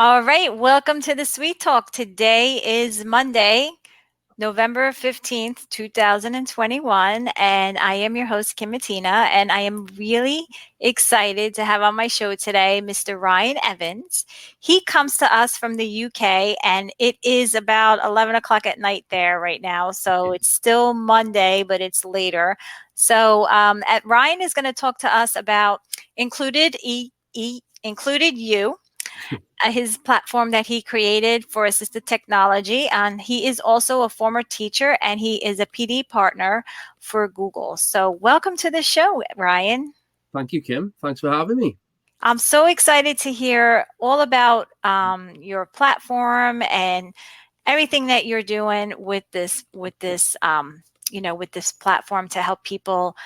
All right, welcome to the Sweet Talk. Today is Monday, November 15th, 2021, and I am your host, Kim Matina, and I am really excited to have on my show today Mr. Ryan Evans. He comes to us from the UK, and it is about 11 o'clock at night there right now, so it's still Monday, but it's later. So Ryan is going to talk to us about IncludEDU, his platform that he created for assistive technology. And he is also a former teacher and he is a PD partner for Google. So welcome to the show, Ryan. Thank you, Kim. Thanks for having me. I'm so excited to hear all about your platform and everything that you're doing with this platform to help people,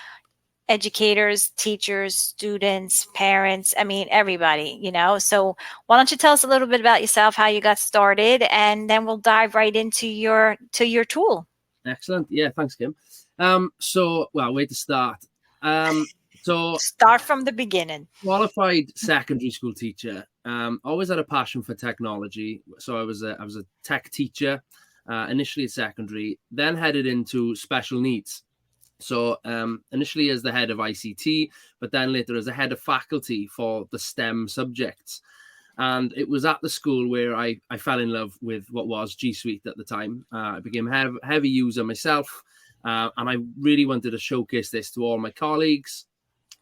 educators, teachers, students, parents, everybody, So why don't you tell us a little bit about yourself, how you got started, and then we'll dive right into your tool. Excellent. Yeah, thanks, Kim. Where to start? Start from the beginning. Qualified secondary school teacher. Always had a passion for technology. So I was a tech teacher, initially at secondary, then headed into special needs. So initially as the head of ICT, but then later as a head of faculty for the STEM subjects. And it was at the school where I fell in love with what was G Suite at the time. I became a heavy user myself, and I really wanted to showcase this to all my colleagues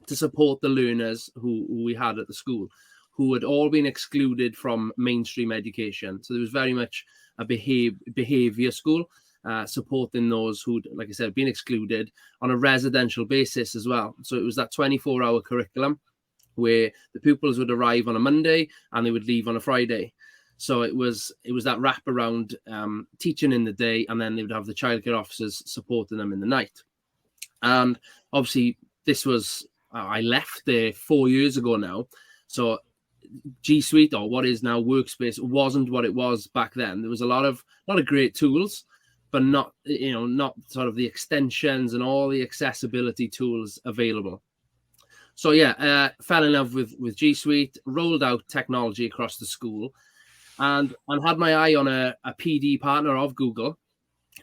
to support the learners who we had at the school, who had all been excluded from mainstream education. So there was very much a behavior school. Supporting those who'd, like I said, been excluded on a residential basis as well. So it was that 24-hour curriculum where the pupils would arrive on a Monday and they would leave on a Friday. So it was that wraparound teaching in the day, and then they would have the childcare officers supporting them in the night. And obviously this was, I left there 4 years ago now. So G Suite, or what is now Workspace, wasn't what it was back then. There was a lot of great tools, but not sort of the extensions and all the accessibility tools available. So fell in love with G Suite, rolled out technology across the school, and had my eye on a PD partner of Google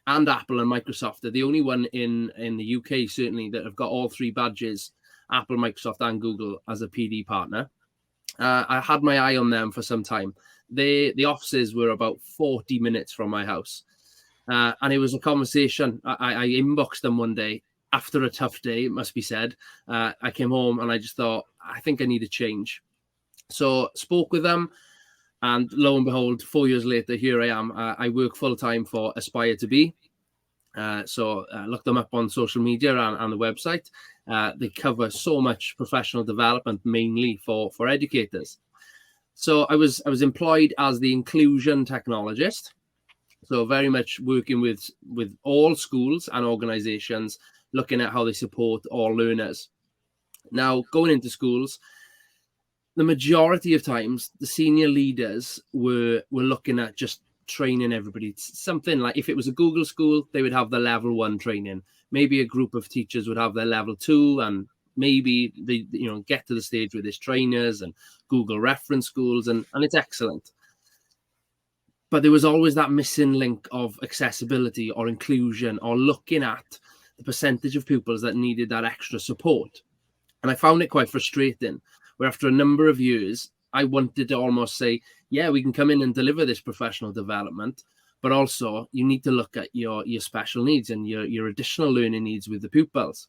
and Apple and Microsoft. They're the only one in the UK, certainly, that have got all three badges, Apple, Microsoft, and Google, as a PD partner. I had my eye on them for some time. The offices were about 40 minutes from my house. And it was a conversation. I inboxed them one day after a tough day, it must be said. I came home and I just thought, I think I need a change. So spoke with them, and lo and behold, 4 years later, here I am. I work full-time for Aspire to Be. So look them up on social media and the website. They cover so much professional development, mainly for educators. So I was employed as the inclusion technologist. So very much working with all schools and organizations, looking at how they support all learners. Now, going into schools, the majority of times, the senior leaders were looking at just training everybody. Something like, if it was a Google school, they would have the level 1 training. Maybe a group of teachers would have their level 2, and maybe they get to the stage where there's trainers and Google reference schools, and it's excellent. But there was always that missing link of accessibility or inclusion, or looking at the percentage of pupils that needed that extra support. And I found it quite frustrating, where after a number of years, I wanted to almost say, yeah, we can come in and deliver this professional development, but also you need to look at your special needs and your additional learning needs with the pupils.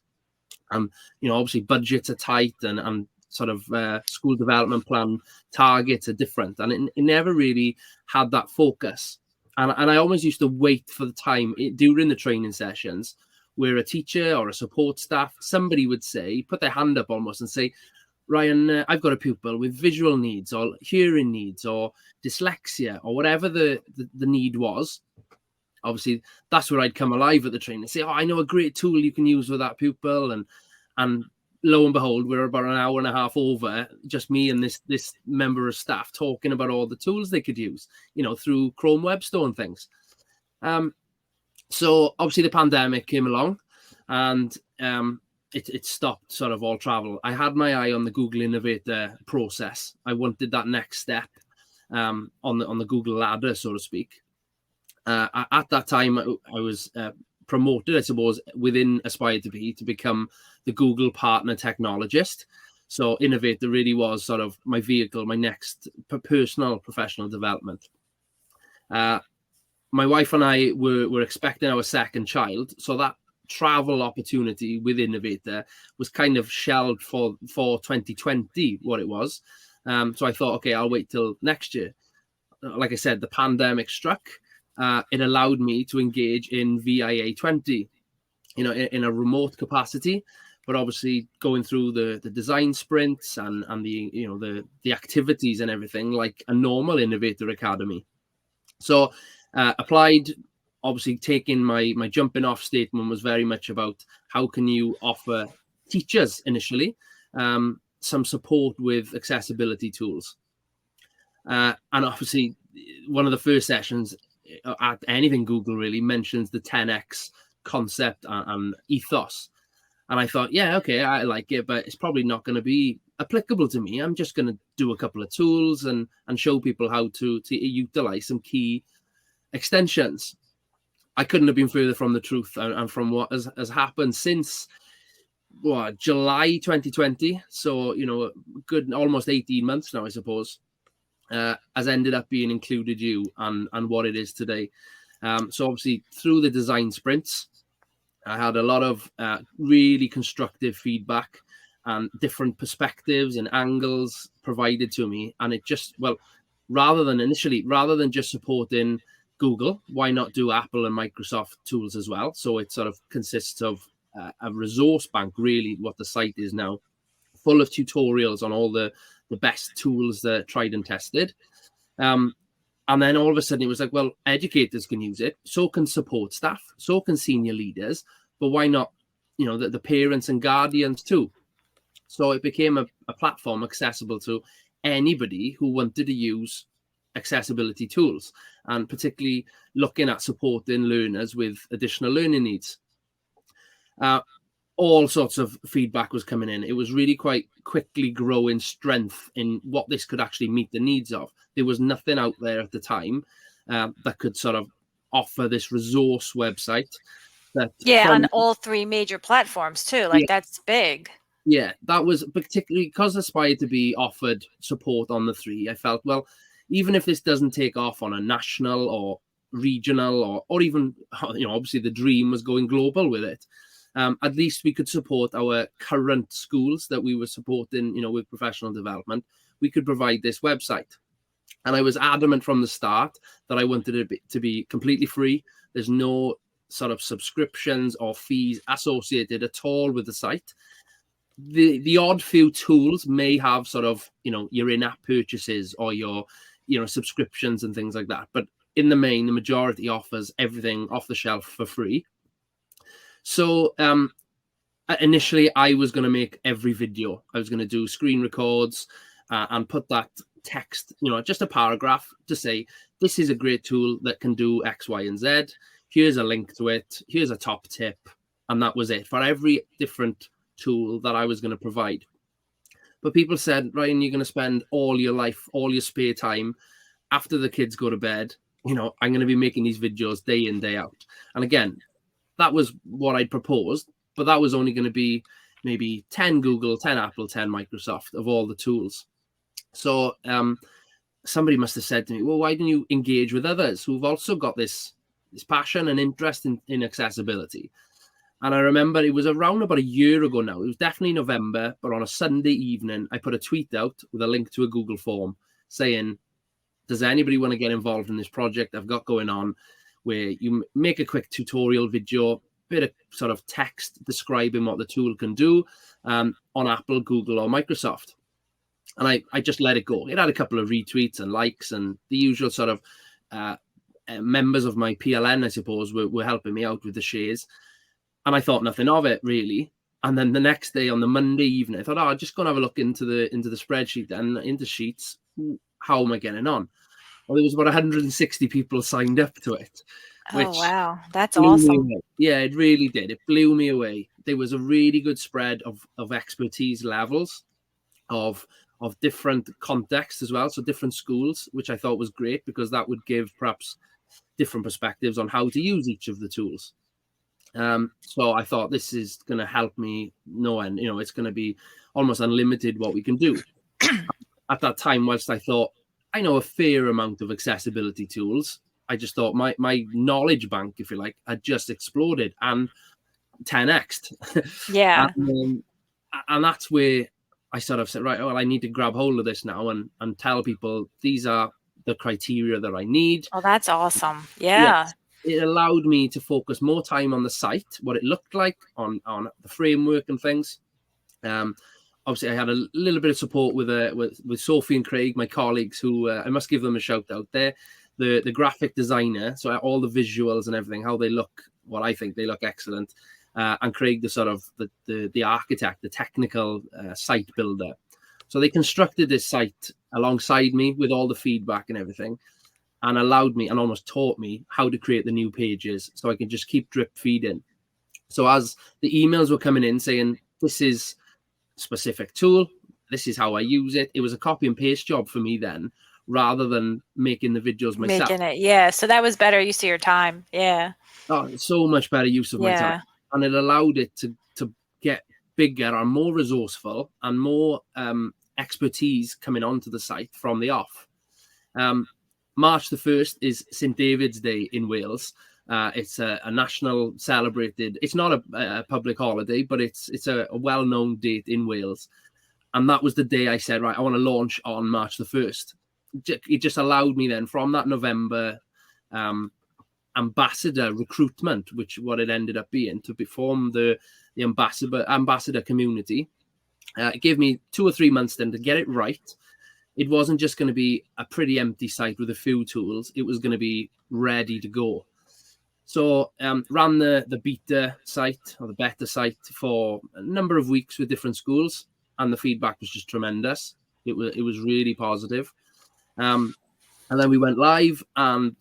Obviously budgets are tight, and sort of school development plan targets are different, and it never really had that focus. And I always used to wait for the time during the training sessions where a teacher or a support staff, somebody would say, put their hand up almost and say, Ryan, I've got a pupil with visual needs or hearing needs or dyslexia or whatever the need was. Obviously, that's where I'd come alive at the training and say, I know a great tool you can use with that pupil. And lo and behold, we're about an hour and a half over, just me and this member of staff talking about all the tools they could use, through Chrome Web Store and things. So obviously the pandemic came along, and it stopped sort of all travel. I had my eye on the Google Innovator process. I wanted that next step. on the Google ladder, so to speak. At that time, I was promoted, I suppose, within Aspire to become the Google Partner Technologist. So Innovator really was sort of my vehicle, my next personal professional development. My wife and I were expecting our second child, so that travel opportunity with Innovator was kind of shelved for 2020, what it was. So I thought, okay, I'll wait till next year. Like I said, the pandemic struck. It allowed me to engage in VIA 20, in a remote capacity, but obviously going through the design sprints and the activities and everything like a normal Innovator Academy. So applied, obviously taking my jumping off statement was very much about how can you offer teachers initially some support with accessibility tools. And obviously one of the first sessions at anything Google really mentions the 10x concept and ethos. And I thought, yeah, okay, I like it, but it's probably not going to be applicable to me. I'm just going to do a couple of tools and show people how to utilize some key extensions. I couldn't have been further from the truth, and from what has happened since July 2020. So, good almost 18 months now, I suppose. Has ended up being IncludEDU and what it is today. So obviously through the design sprints, I had a lot of really constructive feedback and different perspectives and angles provided to me. And it just, rather than just supporting Google, why not do Apple and Microsoft tools as well? So it sort of consists of a resource bank, really, what the site is now, full of tutorials on all the best tools that are tried and tested. And then all of a sudden it was like, well, educators can use it, so can support staff, so can senior leaders, but why not, the parents and guardians too? So it became a platform accessible to anybody who wanted to use accessibility tools, and particularly looking at supporting learners with additional learning needs. All sorts of feedback was coming in. It was really quite quickly growing strength in what this could actually meet the needs of. There was nothing out there at the time that could sort of offer this resource website. On all three major platforms too. That's big. Yeah, that was particularly because Aspire to be offered support on the three. I felt, well, even if this doesn't take off on a national or regional or even, obviously the dream was going global with it. At least we could support our current schools that we were supporting, with professional development. We could provide this website. And I was adamant from the start that I wanted it to be completely free. There's no sort of subscriptions or fees associated at all with the site. The odd few tools may have sort of, your in-app purchases or your, subscriptions and things like that. But in the main, the majority offers everything off the shelf for free. So initially, I was going to make every video. I was going to do screen records and put that text, just a paragraph to say, this is a great tool that can do X, Y, and Z. Here's a link to it. Here's a top tip. And that was it for every different tool that I was going to provide. But people said, Ryan, you're going to spend all your life, all your spare time after the kids go to bed. I'm going to be making these videos day in, day out. And again, that was what I'd proposed, but that was only going to be maybe 10 Google, 10 Apple, 10 Microsoft of all the tools. So somebody must have said to me, well, why don't you engage with others who've also got this passion and interest in accessibility? And I remember it was around about a year ago now. It was definitely November, but on a Sunday evening, I put a tweet out with a link to a Google form saying, does anybody want to get involved in this project I've got going on, where you make a quick tutorial video, bit of sort of text describing what the tool can do on Apple, Google, or Microsoft. And I just let it go. It had a couple of retweets and likes, and the usual sort of members of my PLN, I suppose, were helping me out with the shares. And I thought nothing of it, really. And then the next day, on the Monday evening, I thought, I'll just go and have a look into the spreadsheet and into Sheets. How am I getting on? Well, there was about 160 people signed up to it. Oh, wow. That's awesome. Yeah, it really did. It blew me away. There was a really good spread of expertise levels, of of different contexts as well, so different schools, which I thought was great because that would give perhaps different perspectives on how to use each of the tools. So I thought this is going to help me no end. It's going to be almost unlimited what we can do. At that time, whilst I thought I know a fair amount of accessibility tools, I just thought my knowledge bank, if you like, had just exploded and 10x'd. Yeah. And that's where I sort of said, right, well, I need to grab hold of this now and tell people these are the criteria that I need. Oh, that's awesome. Yeah. Yes. It allowed me to focus more time on the site, what it looked like, on the framework and things. Obviously, I had a little bit of support with Sophie and Craig, my colleagues, who I must give them a shout out. They're the graphic designer, so all the visuals and everything, how they look, well, I think they look excellent. And Craig, the sort of the architect, the technical site builder. So they constructed this site alongside me with all the feedback and everything, and allowed me and almost taught me how to create the new pages so I can just keep drip feeding. So as the emails were coming in saying, this is a specific tool, this is how I use it, it was a copy and paste job for me then, rather than making the videos myself. Making it, yeah. So that was better use of your time. Yeah. Oh, so much better use of my time. And it allowed it to get bigger and more resourceful and more expertise coming onto the site from the off. March the 1st is St. David's Day in Wales. It's a national celebrated, it's not a public holiday, but it's a well-known date in Wales. And that was the day I said, right, I want to launch on March the 1st. It just allowed me then from that November ambassador recruitment, which what it ended up being, to form the ambassador community. It gave me 2 or 3 months then to get it right. It wasn't just going to be a pretty empty site with a few tools. It was going to be ready to go. So ran the beta site or the beta site for a number of weeks with different schools, and the feedback was just tremendous. It was really positive. And then we went live, and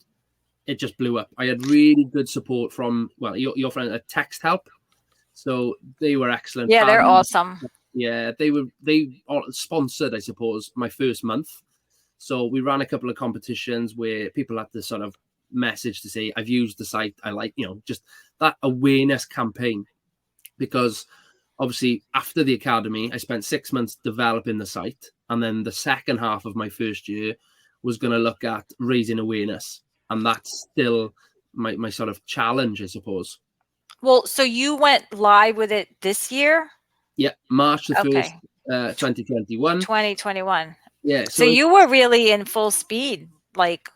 it just blew up. I had really good support from, well, your friend at Texthelp. So they were excellent. Yeah, they're awesome. Yeah, they all sponsored, I suppose, my first month. So we ran a couple of competitions where people had to sort of message to say, I've used the site, I like, just that awareness campaign. Because obviously after the academy, I spent 6 months developing the site. And then the second half of my first year was going to look at raising awareness. And that's still my sort of challenge, I suppose. Well, so you went live with it this year? Yeah, March the 1st, 2021. 2021. Yeah. So you were really in full speed, like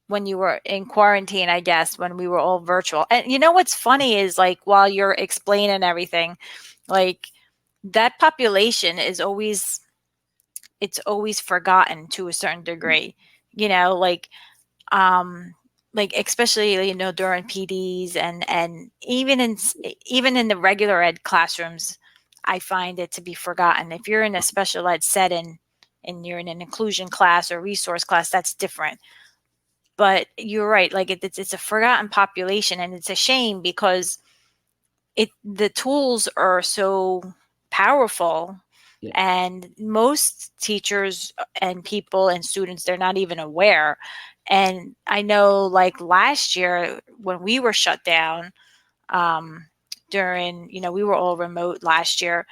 when you were in quarantine, I guess, when we were all virtual. And you know what's funny is, like, while you're explaining everything, like, that population is always forgotten to a certain degree, like especially, during PDs and even in the regular ed classrooms, I find it to be forgotten. If you're in a special ed setting and you're in an inclusion class or resource class, that's different. But you're right, like it's a forgotten population, and it's a shame because the tools are so powerful. Yeah. And most teachers and people and students, they're not even aware. And I know, like, last year when we were shut down, during, we were all remote last year,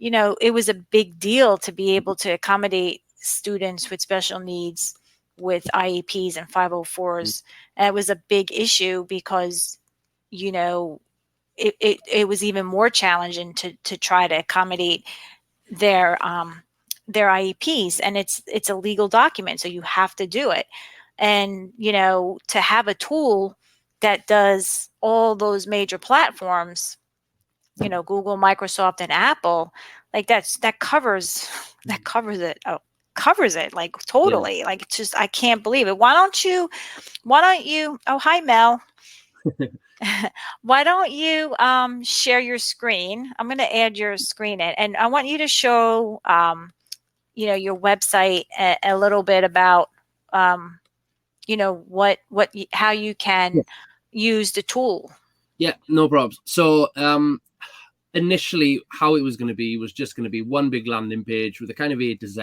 it was a big deal to be able to accommodate students with special needs with IEPs and 504s. And it was a big issue because, it was even more challenging to try to accommodate their IEPs, and it's a legal document, so you have to do it. And to have a tool that does all those major platforms, Google, Microsoft, and Apple, like that covers it. Covers it, like, totally. Yeah. Like, it's just, I can't believe it. Why don't you oh, hi Mel. Why don't you share your screen? I'm going to add your screen in, and I want you to show your website a little bit about how you can use the tool. Yeah, no problems. So initially how it was going to be was just going to be one big landing page with a kind of A to Z,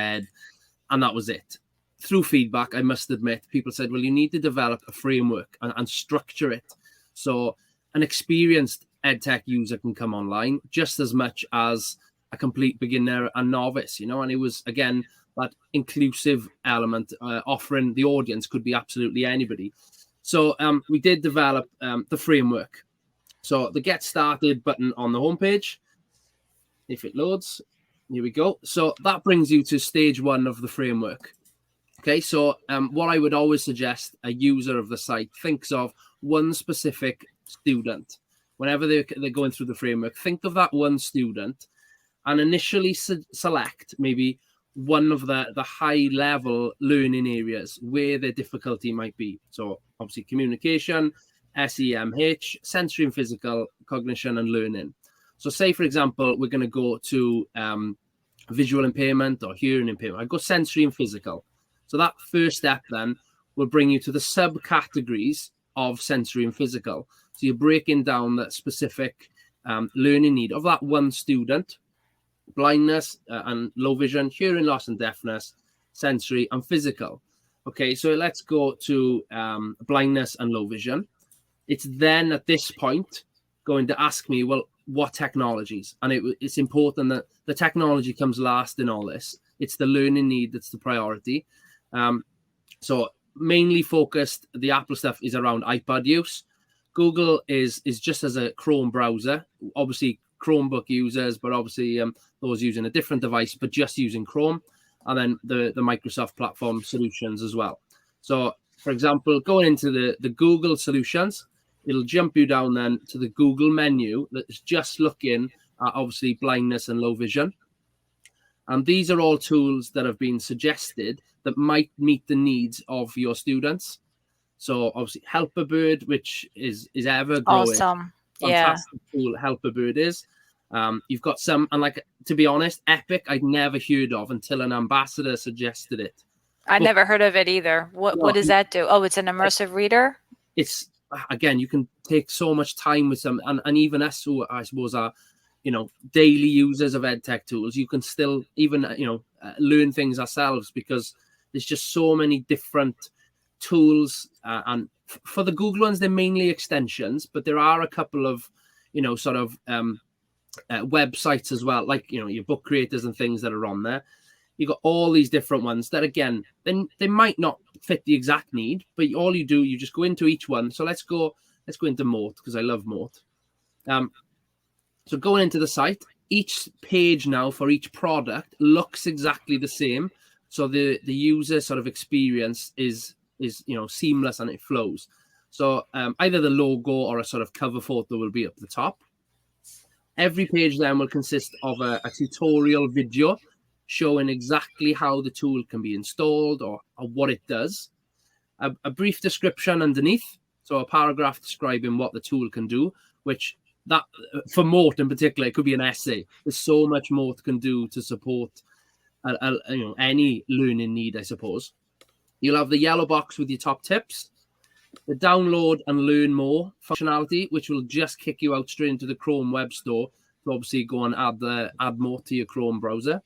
and that was it. Through feedback, I must admit, people said, well, you need to develop a framework and structure it so an experienced EdTech user can come online just as much as a complete beginner and novice, and it was, again, that inclusive element, offering the audience could be absolutely anybody. So we did develop the framework. So the Get Started button on the homepage, if it loads, here we go. So that brings you to stage 1 of the framework. Okay, so what I would always suggest a user of the site thinks of one specific student. Whenever they're going through the framework, think of that one student and initially select maybe one of the high-level learning areas where their difficulty might be. So obviously communication, SEMH, sensory and physical, cognition and learning. So say, for example, we're going to go to visual impairment or hearing impairment. I go sensory and physical. So that first step then will bring you to the subcategories of sensory and physical. So you're breaking down that specific learning need of that one student: blindness and low vision, hearing loss and deafness, sensory and physical. Okay, so let's go to blindness and low vision. It's then at this point going to ask me, well, what technologies? And it's important that the technology comes last in all this. It's the learning need that's the priority. So mainly focused, the Apple stuff is around iPad use. Google is just as a Chrome browser, obviously Chromebook users, but obviously those using a different device, but just using Chrome, and then the Microsoft platform solutions as well. So, for example, going into the Google solutions, it'll jump you down then to the Google menu that's just looking at obviously blindness and low vision. And these are all tools that have been suggested that might meet the needs of your students. So obviously Helperbird, which is ever growing. Awesome. Fantastic tool Helperbird is. You've got some, and like, to be honest, Epic I'd never heard of until an ambassador suggested it. I never heard of it either. What does that do? Oh, it's an immersive reader? It's, again, you can take so much time with some, and even us who I suppose are, daily users of EdTech tools, you can still even, learn things ourselves, because there's just so many different tools. And for the Google ones, they're mainly extensions, but there are a couple of, websites as well, like, your book creators and things that are on there. You've got all these different ones that, again, then they might not fit the exact need, but all you do, you just go into each one. So let's go into Mote, because I love Mote. So going into the site, each page now for each product looks exactly the same. So the user sort of experience is seamless and it flows. So either the logo or a sort of cover photo will be up the top. Every page then will consist of a tutorial video showing exactly how the tool can be installed or what it does. A brief description underneath, so a paragraph describing what the tool can do, which that for Mote in particular, it could be an essay. There's so much Mote can do to support any learning need, I suppose. You'll have the yellow box with your top tips, the download and learn more functionality, which will just kick you out straight into the Chrome web store to obviously go and add Mote to your Chrome browser.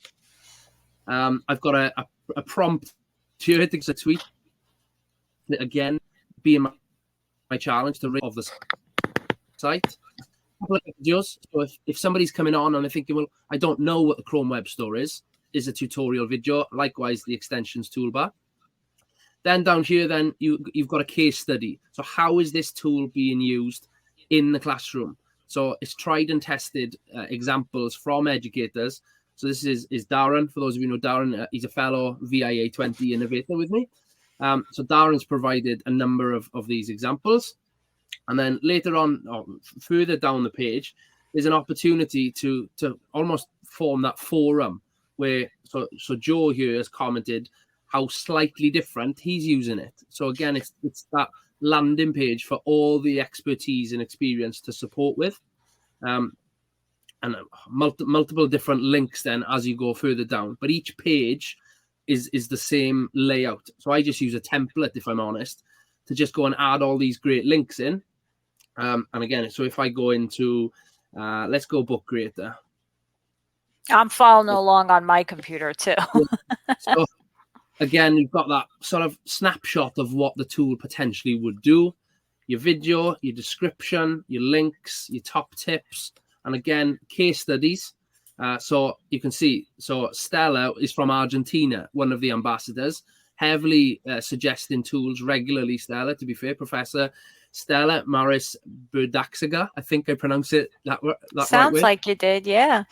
I've got a prompt here. I think it's a tweet. Again, being my challenge to rid of the site. Videos. So if somebody's coming on and they're thinking, well, I don't know what the Chrome web store is a tutorial video. Likewise, the extensions toolbar. Then down here, then you've got a case study. So how is this tool being used in the classroom? So it's tried and tested examples from educators. So this is Darren. For those of you who know Darren, he's a fellow VIA 20 innovator with me. So Darren's provided a number of these examples. And then later on, or further down the page, there's an opportunity to almost form that forum where, so Joe here has commented how slightly different he's using it. So again, it's that landing page for all the expertise and experience to support with. And multiple different links then as you go further down. But each page is the same layout. So I just use a template, if I'm honest, to just go and add all these great links in. And again, so if I go into Let's go book creator. I'm following along on my computer too. So again, you've got that sort of snapshot of what the tool potentially would do. Your video, your description, your links, your top tips, and again, case studies. So you can see, so Stella is from Argentina, one of the ambassadors, heavily suggesting tools regularly, Stella, to be fair, Professor Stella Maris Burdaxiga. I think I pronounce it that Sounds right way. like you did, yeah.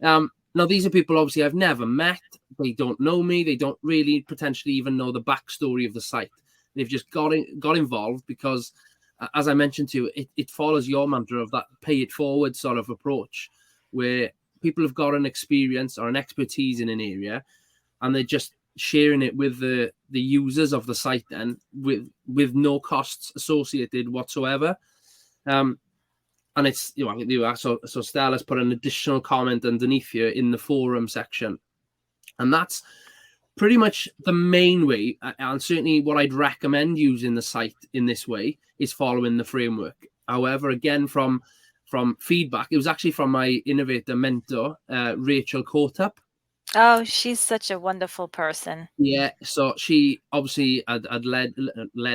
Now, these are people obviously I've never met. They don't know me. They don't really potentially even know the backstory of the site. They've just got involved because, as I mentioned to you, it follows your mantra of that pay it forward sort of approach, where people have got an experience or an expertise in an area, and they're just sharing it with the users of the site, then with no costs associated whatsoever. And it's, so Stella's put an additional comment underneath here in the forum section, and that's pretty much the main way, and certainly what I'd recommend using the site in this way is following the framework. However, again, from feedback, it was actually from my innovator mentor, Rachel Cotup. Oh, she's such a wonderful person. Yeah, so she obviously had led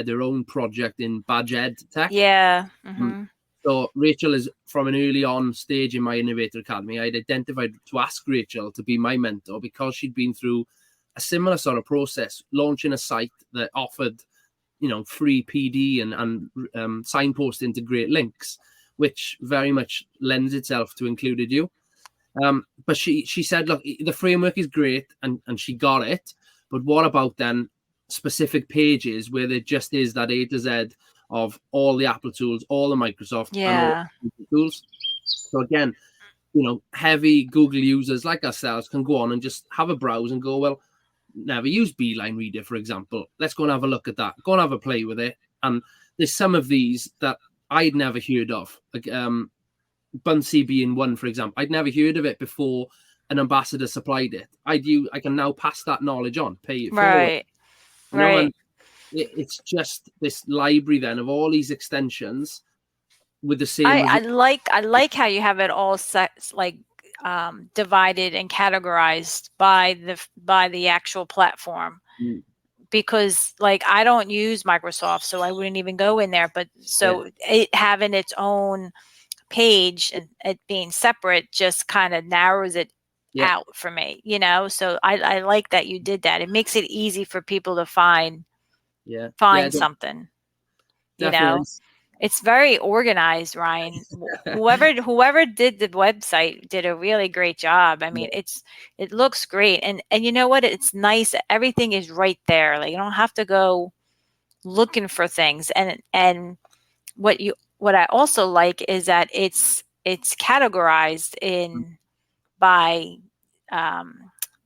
her own project in Badge Ed Tech. Yeah. Mm-hmm. So Rachel is from an early on stage in my Innovator Academy. I'd identified to ask Rachel to be my mentor because she'd been through a similar sort of process, launching a site that offered, free PD and signposting to great links, which very much lends itself to IncludEDU. But she said, look, the framework is great, and she got it. But what about then specific pages where there just is that A to Z of all the Apple tools, all the Microsoft and all the tools? So again, heavy Google users like ourselves can go on and just have a browse and go, well, never used Beeline Reader, for example. Let's go and have a look at that. Go and have a play with it. And there's some of these that I'd never heard of. Like Buncee being one, for example. I'd never heard of it before an ambassador supplied it. I can now pass that knowledge on, pay it forward. Right. And it's just this library then of all these extensions with the same. I like how you have it all set, like divided and categorized by the actual platform. Because like I don't use Microsoft, so I wouldn't even go in there. But so it having its own page and it being separate just kind of narrows it out for me, So I like that you did that. It makes it easy for people to find something. Definitely. It's very organized, Ryan. Whoever did the website did a really great job. I mean, it looks great, and you know what? It's nice. Everything is right there. Like you don't have to go looking for things. And what I also like is that it's categorized in by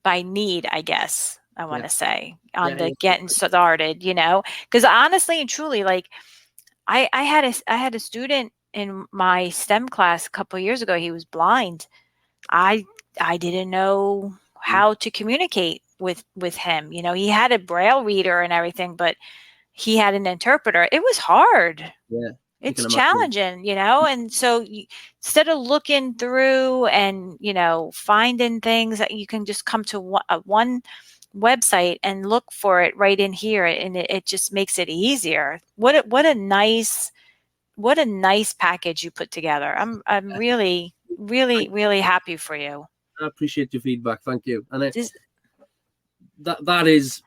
need, I guess I want to say, on the getting started. Because honestly and truly, like. I had a student in my STEM class a couple of years ago. He was blind. I didn't know how to communicate with him. He had a braille reader and everything, but he had an interpreter. It was hard. Yeah. It's challenging, and so instead of looking through and, finding things, that you can just come to one website and look for it right in here, and it just makes it easier. What a nice package you put together. I'm really happy for you. I appreciate your feedback. Thank you. And that is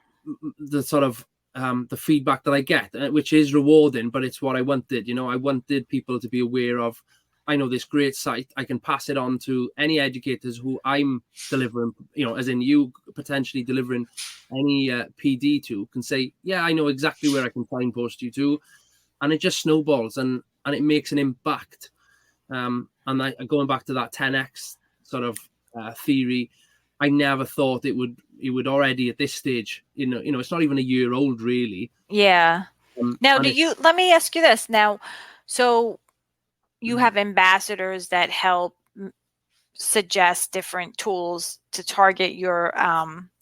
the sort of the feedback that I get, which is rewarding, but it's what I wanted. I wanted people to be aware of, I know this great site. I can pass it on to any educators who I'm delivering, as in you potentially delivering any PD to, can say, yeah, I know exactly where I can signpost you to. And it just snowballs and it makes an impact. And going back to that 10x sort of theory, I never thought it would already at this stage, it's not even a year old really. Yeah. Now, let me ask you this now. So you have ambassadors that help suggest different tools to target your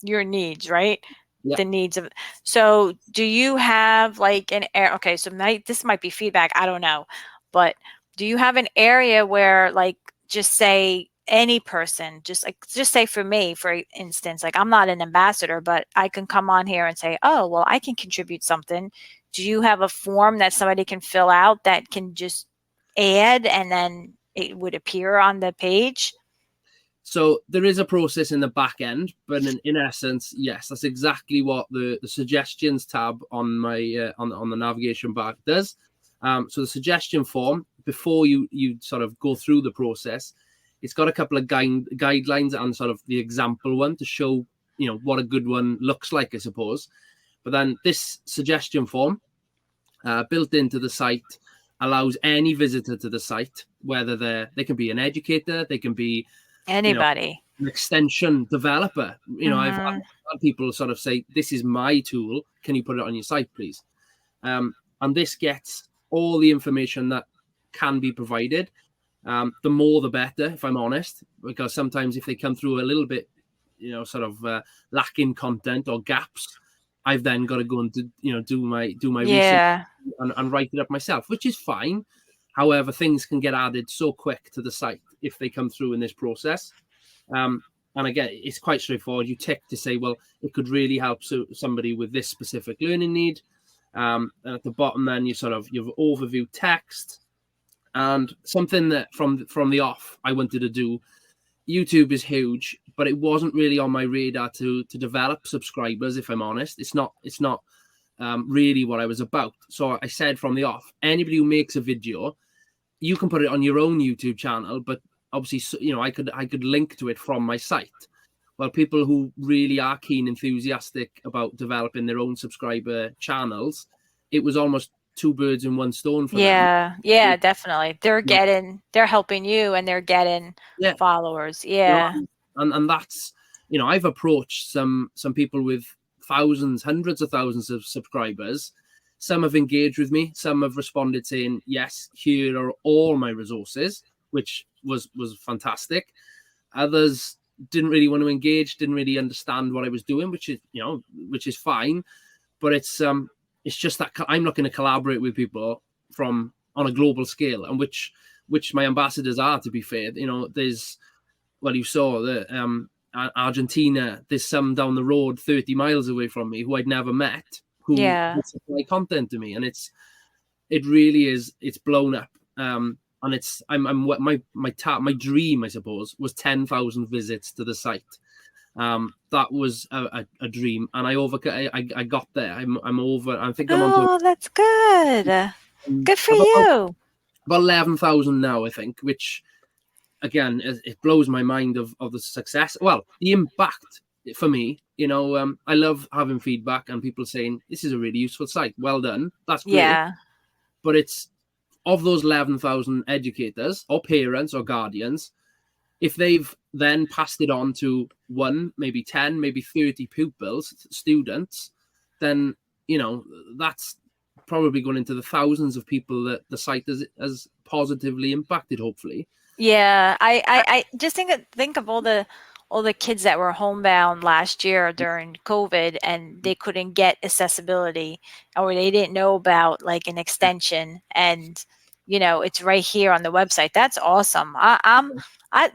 needs, right? The needs of. So do you have like okay, so this might be feedback, I don't know, but do you have an area where, like, just say any person, just say for me, for instance, like, I'm not an ambassador, but I can come on here and say, oh, well, I can contribute something. Do you have a form that somebody can fill out that can just add and then it would appear on the page? So there is a process in the back end, but in essence, yes, that's exactly what the suggestions tab on my on the navigation bar does. So the suggestion form, before you sort of go through the process, it's got a couple of guidelines and sort of the example one to show, you know, what a good one looks like, I suppose. But then this suggestion form, built into the site, allows any visitor to the site, whether they can be an educator, they can be anybody, an extension developer. You know, I've had people sort of say, this is my tool, can you put it on your site, please? And this gets all the information that can be provided. The more the better, if I'm honest, because sometimes if they come through a little bit, you know, sort of lacking content or gaps, I've then got to go and do my research and write it up myself, which is fine. However, things can get added so quick to the site if they come through in this process. And again, it's quite straightforward. You tick to say, well, it could really help somebody with this specific learning need. And at the bottom, then you've overview text. And something that from the off I wanted to do. YouTube is huge, but it wasn't really on my radar to develop subscribers, if I'm honest. It's not really what I was about. So I said from the off, anybody who makes a video, you can put it on your own YouTube channel, but obviously, you know, I could link to it from my site. Well, people who really are keen, enthusiastic about developing their own subscriber channels, it was almost two birds in one stone for them. Yeah, definitely. They're helping you and they're getting followers. Yeah. You know, and that's, you know, I've approached some people with thousands, hundreds of thousands of subscribers. Some have engaged with me. Some have responded saying, yes, here are all my resources, which was fantastic. Others didn't really want to engage, didn't really understand what I was doing, which is fine. But it's just that I'm not going to collaborate with people on a global scale, and which my ambassadors are, to be fair. You know, you saw the Argentina, there's some down the road 30 miles away from me who I'd never met, who supply content to me, and it's blown up. And my dream, I suppose, was 10,000 visits to the site. That was a dream, and I got there. I'm over. I think I'm on. Oh, that's good. Good for you. About 11,000 now, I think, which again, it blows my mind of the success. Well, the impact for me, you know, I love having feedback and people saying this is a really useful site. Well done. That's great. Yeah. But it's of those 11,000 educators or parents or guardians, if they've then passed it on to 1, maybe 10, maybe 30 pupils, students, then, you know, that's probably going into the thousands of people that the site has positively impacted, hopefully. Yeah, I just think of all the kids that were homebound last year during COVID and they couldn't get accessibility, or they didn't know about like an extension, and you know, it's right here on the website. That's awesome.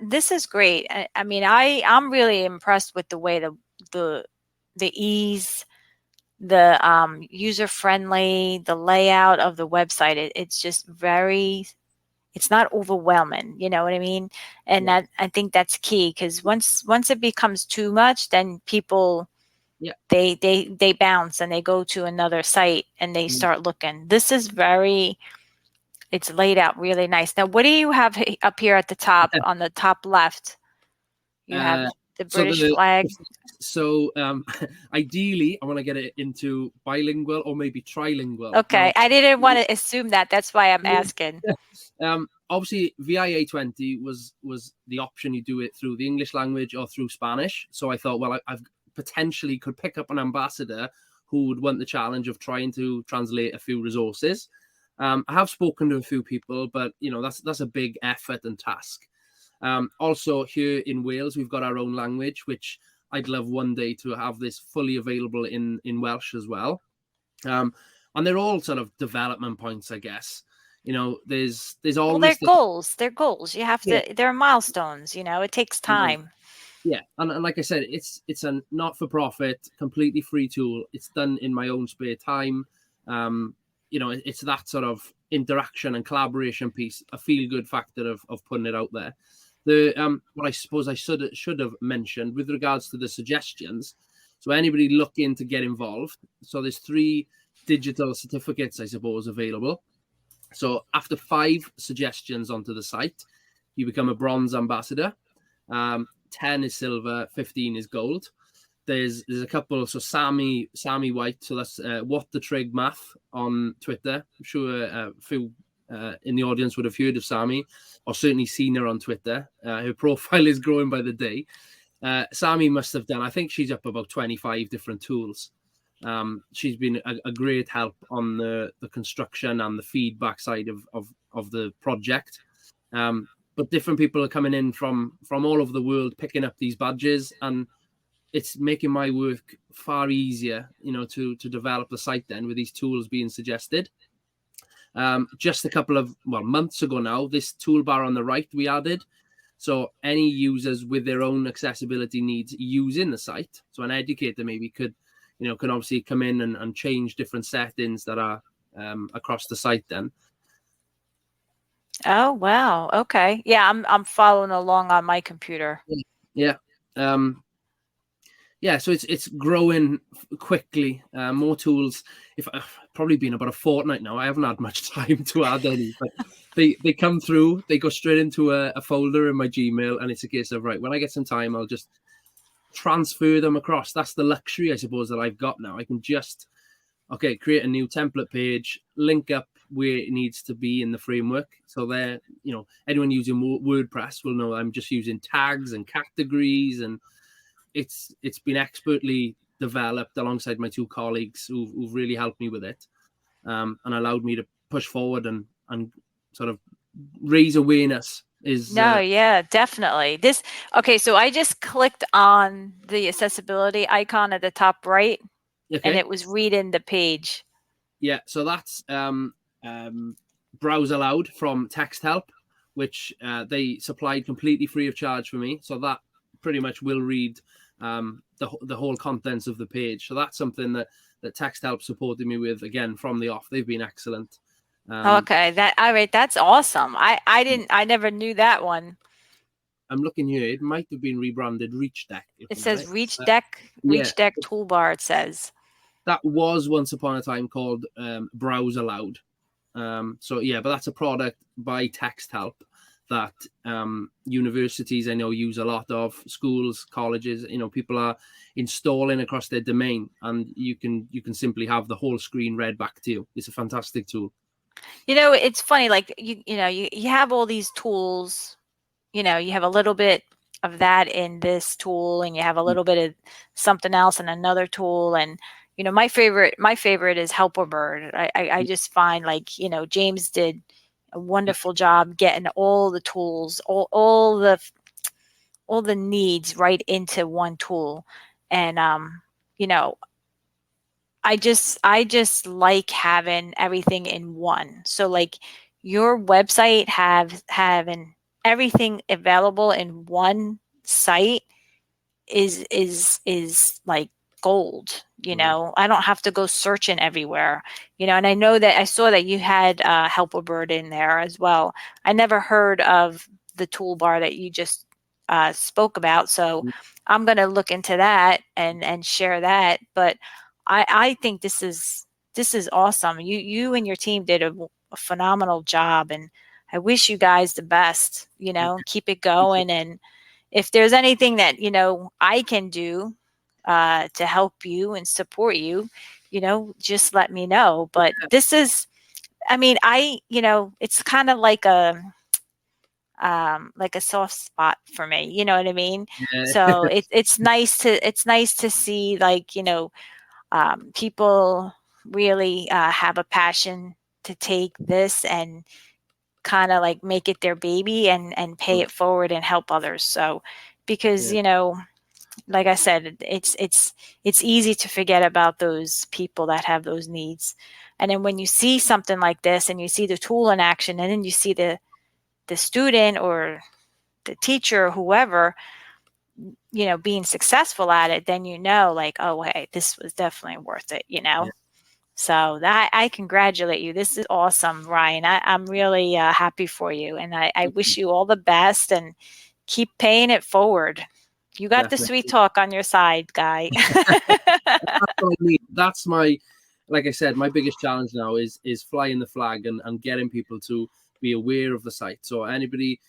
This is great. I mean, I'm really impressed with the way the ease, the user friendly, the layout of the website. It's just very. It's not overwhelming, you know what I mean? And that, I think that's key, because once it becomes too much, then people, they bounce and they go to another site and they start looking. This is it's laid out really nice. Now, what do you have up here at the top, on the top left? You have the British flag. So ideally, I want to get it into bilingual or maybe trilingual. Okay, I didn't want to assume that. That's why I'm asking. Obviously, VIA 20 was the option. You do it through the English language or through Spanish. So I thought, well, I've potentially could pick up an ambassador who would want the challenge of trying to translate a few resources. I have spoken to a few people, but you know, that's a big effort and task. Also, here in Wales, we've got our own language, which I'd love one day to have this fully available in Welsh as well. And they're all sort of development points, I guess. there's Well, always they're goals. They're goals. You have yeah, to. They're milestones. It takes time. yeah, and like I said, it's a not-for-profit, completely free tool. It's done in my own spare time. It's that sort of interaction and collaboration piece, a feel-good factor of putting it out there. What I suppose I should have mentioned with regards to the suggestions. So anybody looking to get involved, so there's 3 digital certificates, I suppose, available. So after 5 suggestions onto the site, you become a bronze ambassador. 10 is silver, 15 is gold. There's a couple. So Sammy White, so that's What the Trig Math on Twitter. I'm sure a few in the audience would have heard of Sammy, or certainly seen her on Twitter. Her profile is growing by the day. Sammy must have done, I think she's up about 25 different tools. She's been a great help on the construction and the feedback side of the project. But different people are coming in from all over the world, picking up these badges, and it's making my work far easier, to develop the site then with these tools being suggested. Just a couple of months ago now, this toolbar on the right we added. So any users with their own accessibility needs using the site, so an educator maybe can obviously come in and change different settings that are across the site then. Oh, wow. Okay. Yeah, I'm following along on my computer. Yeah. So it's growing quickly. More tools. If probably been about a fortnight now. I haven't had much time to add any, but they come through. They go straight into a folder in my Gmail, and it's a case of, right, when I get some time, I'll just transfer them across. That's the luxury, I suppose, that I've got now. I can just create a new template page, link up where it needs to be in the framework. So there, anyone using WordPress will know I'm just using tags and categories, and it's been expertly developed alongside my 2 colleagues who've really helped me with it, and allowed me to push forward and sort of raise awareness. Yeah, definitely. So I just clicked on the accessibility icon at the top right, and it was reading the page. Yeah, so that's Browse Aloud from Texthelp, which they supplied completely free of charge for me. So that pretty much will read the whole contents of the page. So that's something that Texthelp supported me with, again, from the off. They've been excellent. Okay, that's awesome. I never knew that one. I'm looking here. It might have been rebranded Reach Deck. It says Reach Deck toolbar, it says. That was once upon a time called Browse Aloud. But that's a product by Texthelp that universities I know use a lot of, schools, colleges. People are installing across their domain, and you can simply have the whole screen read back to you. It's a fantastic tool. It's funny, like you have all these tools. You have a little bit of that in this tool, and you have a little bit of something else in another tool, and my favorite is Helperbird. I just find, like, James did a wonderful job getting all the tools, all the needs right into one tool. And I just like having everything in one. So, like, your website having everything available in one site is like gold. I don't have to go searching everywhere, and I know that I saw that you had Helperbird in there as well. I never heard of the toolbar that you just spoke about, so I'm going to look into that and share that. But I think this is awesome. You and your team did a phenomenal job, and I wish you guys the best. Keep it going, and if there's anything that I can do to help you and support you, just let me know. But this is, it's kind of like a soft spot for me. You know what I mean? Yeah. So it's nice to see, like, people really have a passion to take this and kind of like make it their baby and pay it forward and help others. So, because like I said, it's easy to forget about those people that have those needs. And then when you see something like this and you see the tool in action, and then you see the student or the teacher or whoever, being successful at it, then like, oh, hey, this was definitely worth it, Yeah, So that I congratulate you. This is awesome, Ryan. I'm really happy for you, and I wish you all the best and keep paying it forward. You got the sweet definitely. talk on your side, guy. That's what I mean. That's my, like I said, my biggest challenge now is flying the flag and getting people to be aware of the site. So anybody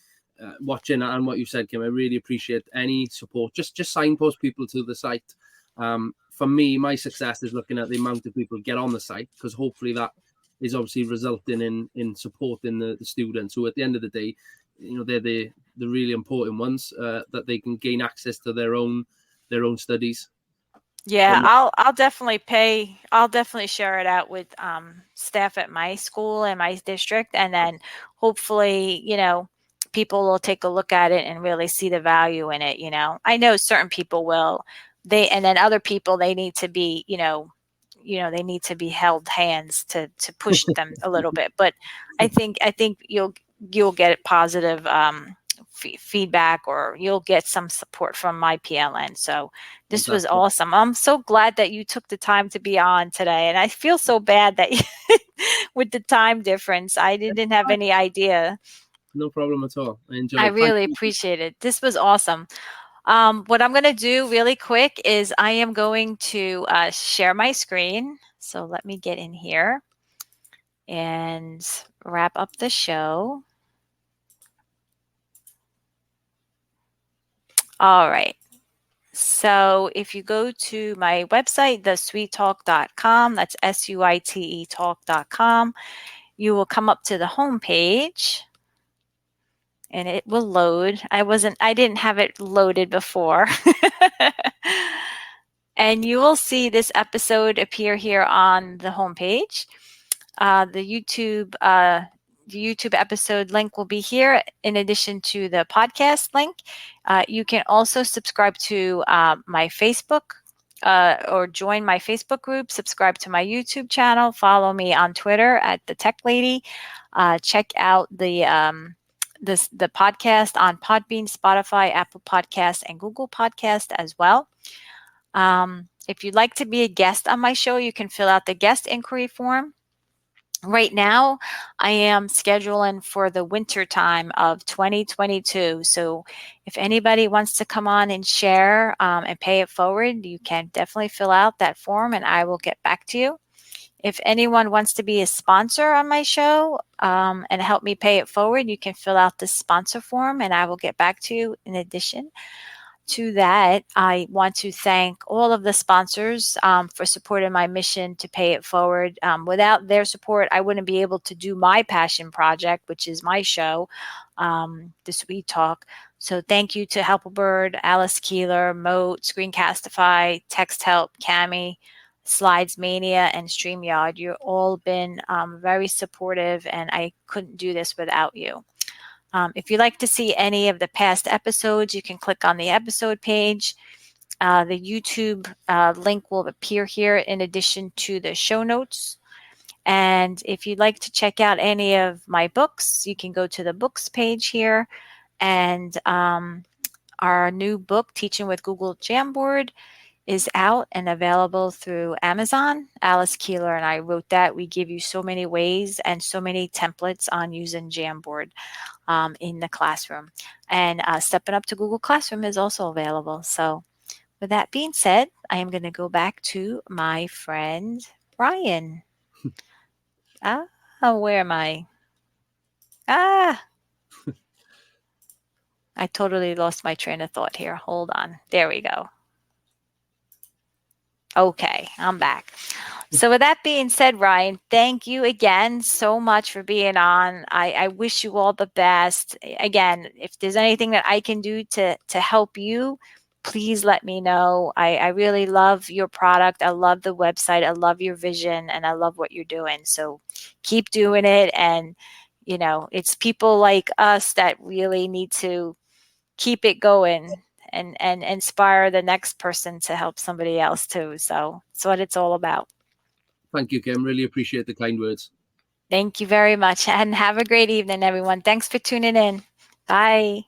watching and what you said, Kim, I really appreciate any support. Just signpost people to the site. For me, my success is looking at the amount of people get on the site, because hopefully that is obviously resulting in supporting the students who, at the end of the day, they're the really important ones, that they can gain access to their own studies. Yeah, So, I'll definitely share it out with staff at my school and my district, and then hopefully, people will take a look at it and really see the value in it. I know certain people will. And then other people, they need to be, they need to be held hands to push them a little bit. But I think you'll get positive feedback, or you'll get some support from my PLN. So this was fantastic. awesome. I'm so glad that you took the time to be on today, and I feel so bad that with the time difference, I didn't have any idea. No problem at all. I I enjoyed it. Thank really you. appreciate it. This was awesome. What I'm going to do really quick is I am going to share my screen. So let me get in here and wrap up the show. All right. So if you go to my website, thesweettalk.com, that's SUITE talk.com, you will come up to the home page and it will load. I didn't have it loaded before. And you will see this episode appear here on the homepage. The YouTube episode link will be here in addition to the podcast link. You can also subscribe to my Facebook or join my Facebook group, subscribe to my YouTube channel, follow me on Twitter at the Tech Lady. Check out the podcast on Podbean, Spotify, Apple Podcast, and Google Podcast as well. If you'd like to be a guest on my show, you can fill out the guest inquiry form. Right now, I am scheduling for the winter time of 2022. So if anybody wants to come on and share and pay it forward, you can definitely fill out that form and I will get back to you. If anyone wants to be a sponsor on my show and help me pay it forward, you can fill out the sponsor form and I will get back to you. In addition to that, I want to thank all of the sponsors for supporting my mission to pay it forward. Without their support, I wouldn't be able to do my passion project, which is my show, The Sweet Talk. So thank you to Helperbird, Alice Keeler, Mote, Screencastify, Texthelp, Cami, Slidesmania, and Streamyard. You've all been very supportive, and I couldn't do this without you. If you'd like to see any of the past episodes, you can click on the episode page. The YouTube link will appear here in addition to the show notes. And if you'd like to check out any of my books, you can go to the books page here. And our new book, Teaching with Google Jamboard, is out and available through Amazon. Alice Keeler and I wrote that. We give you so many ways and so many templates on using Jamboard in the classroom. And Stepping Up to Google Classroom is also available. So with that being said, I am going to go back to my friend, Brian. Where am I? I totally lost my train of thought here. Hold on. There we go. Okay, I'm back. So with that being said, Ryan, thank you again so much for being on. I wish you all the best. Again, if there's anything that I can do to help you, please let me know. I really love your product. I love the website. I love your vision and I love what you're doing. So keep doing it. And, it's people like us that really need to keep it going and inspire the next person to help somebody else too. So it's what it's all about. Thank you, Kim. Really appreciate the kind words. Thank you very much, and have a great evening, everyone. Thanks for tuning in. Bye.